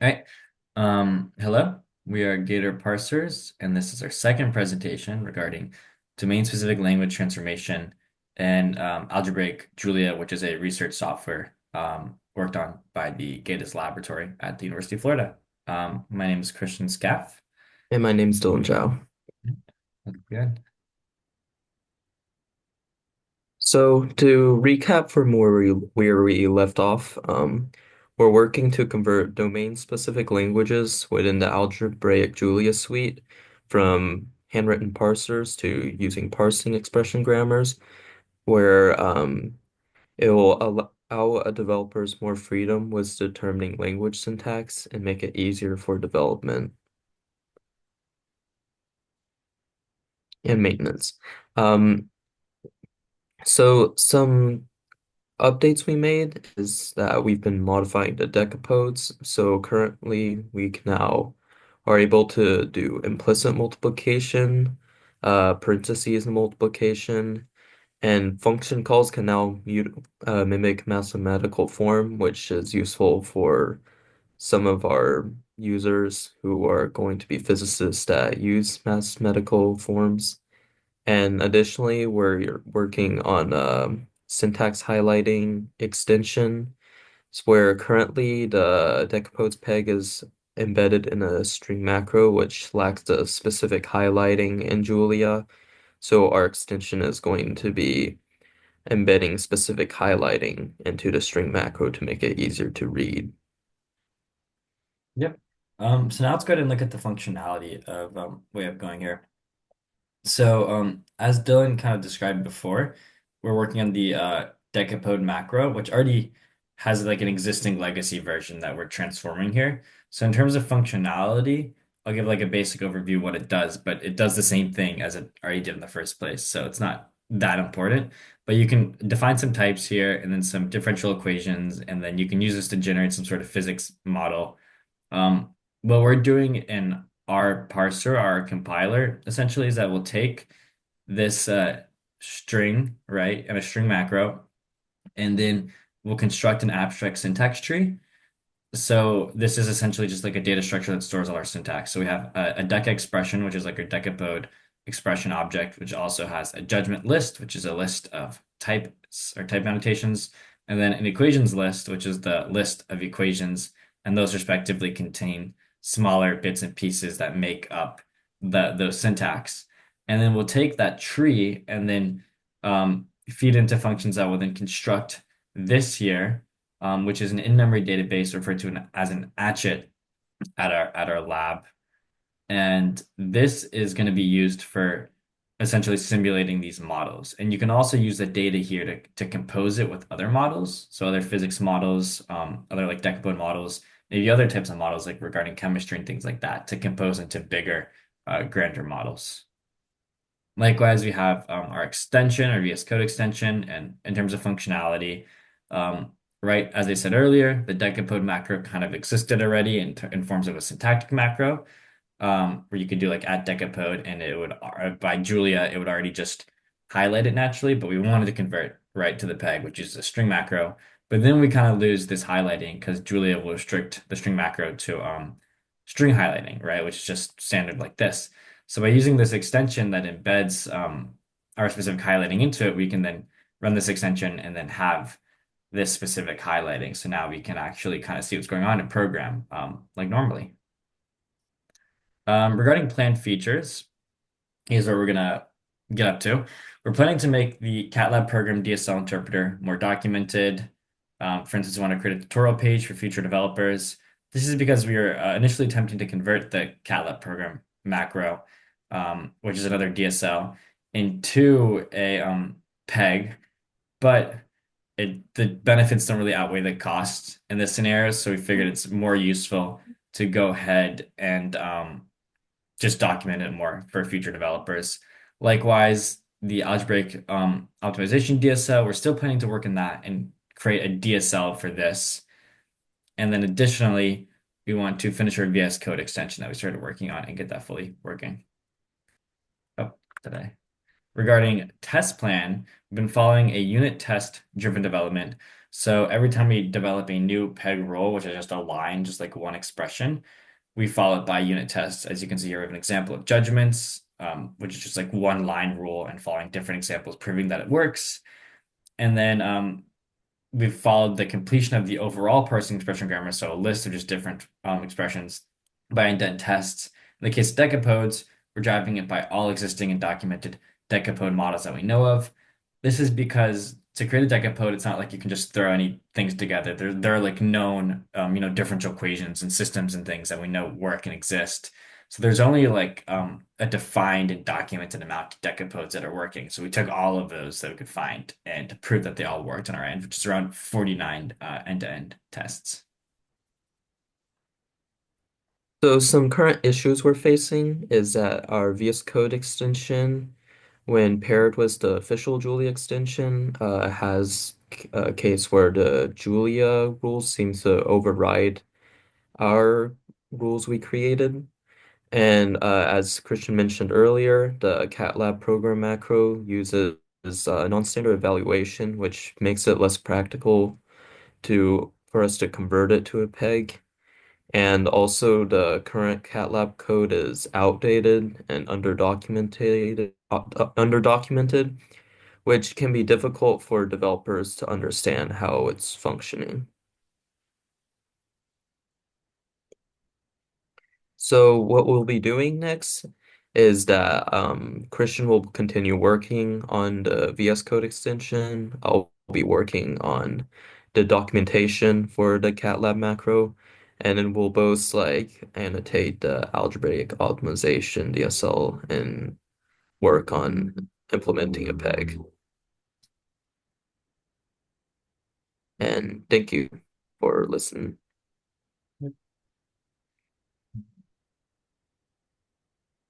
All right. Hello. We are Gator Parsers, and this is our second presentation regarding domain-specific language transformation and algebraic Julia, which is a research software worked on by the Gatus Laboratory at the University of Florida. My name is Christian Scaff. And my name's Dylan Chow. That's good. So to recap from where we left off, we're working to convert domain-specific languages within the algebraic Julia suite from handwritten parsers to using parsing expression grammars, where it will allow developers more freedom with determining language syntax and make it easier for development and maintenance. Um, so some updates we made is that we've been modifying the decapodes. So currently we can now are able to do implicit multiplication, parentheses multiplication, and function calls can now mimic mathematical form, which is useful for some of our users who are going to be physicists that use mathematical forms. And additionally, we're working on syntax highlighting extension. It's where currently the decopodes peg is embedded in a string macro, which lacks the specific highlighting in Julia. So our extension is going to be embedding specific highlighting into the string macro to make it easier to read. Yep. So now let's go ahead and look at the functionality of way of going here. So, as Dylan kind of described before, we're working on the decapode macro, which already has like an existing legacy version that we're transforming here. So, in terms of functionality, I'll give like a basic overview of what it does, but it does the same thing as it already did in the first place. So, it's not that important, but you can define some types here and then some differential equations, and then you can use this to generate some sort of physics model. What we're doing in our parser, our compiler, essentially is that we'll take this string, right, and a string macro, and then we'll construct an abstract syntax tree. So this is essentially just like a data structure that stores all our syntax. So we have a deca expression, which is like our decapode expression object, which also has a judgment list, which is a list of types or type annotations, and then an equations list, which is the list of equations, and those respectively contain smaller bits and pieces that make up those syntax. And then we'll take that tree and then feed into functions that will then construct this here which is an in-memory database referred to as an atchit at our lab. And this is going to be used for essentially simulating these models. And you can also use the data here to compose it with other models. So other physics models, other like decapode models, maybe other types of models like regarding chemistry and things like that to compose into bigger, grander models. Likewise, we have our extension, our VS Code extension, and in terms of functionality, right, as I said earlier, the decapode macro kind of existed already in forms of a syntactic macro, where you could do like at decapode, and it would by Julia, it would already just highlight it naturally, but we wanted to convert right to the peg, which is a string macro. But then we kind of lose this highlighting because Julia will restrict the string macro to string highlighting, right, which is just standard like this. So by using this extension that embeds our specific highlighting into it, we can then run this extension and then have this specific highlighting. So now we can actually kind of see what's going on in program like normally. Regarding planned features, here's what we're gonna get up to. We're planning to make the CATLAB program DSL interpreter more documented. For instance, we want to create a tutorial page for future developers. This is because we are initially attempting to convert the CATLAB program macro, which is another DSL, into a PEG, but the benefits don't really outweigh the costs in this scenario. So we figured it's more useful to go ahead and just document it more for future developers. Likewise, the algebraic optimization DSL, we're still planning to work on that and create a DSL for this. And then additionally, we want to finish our VS Code extension that we started working on and get that fully working. Oh, today. Regarding test plan, we've been following a unit test driven development. So every time we develop a new peg rule, which is just a line, just like one expression, we follow it by unit tests. As you can see here, we have an example of judgments, which is just like one line rule and following different examples, proving that it works. And then we've followed the completion of the overall parsing expression grammar, so a list of just different expressions by indent tests. In the case of decapodes, we're driving it by all existing and documented decapode models that we know of. This is because to create a decapode, it's not like you can just throw any things together. There are like known, differential equations and systems and things that we know work and exist. So there's only like a defined and documented amount of decapodes that are working. So we took all of those that we could find and to prove that they all worked on our end, which is around 49 end-to-end tests. So some current issues we're facing is that our VS Code extension, when paired with the official Julia extension, has a case where the Julia rules seem to override our rules we created. And as Christian mentioned earlier, the CatLab program macro uses non-standard evaluation, which makes it less practical for us to convert it to a peg. And also the current CatLab code is outdated and underdocumented, which can be difficult for developers to understand how it's functioning. So what we'll be doing next is that Christian will continue working on the VS Code extension. I'll be working on the documentation for the CatLab macro, and then we'll both like annotate the algebraic optimization DSL and work on implementing a peg. And thank you for listening.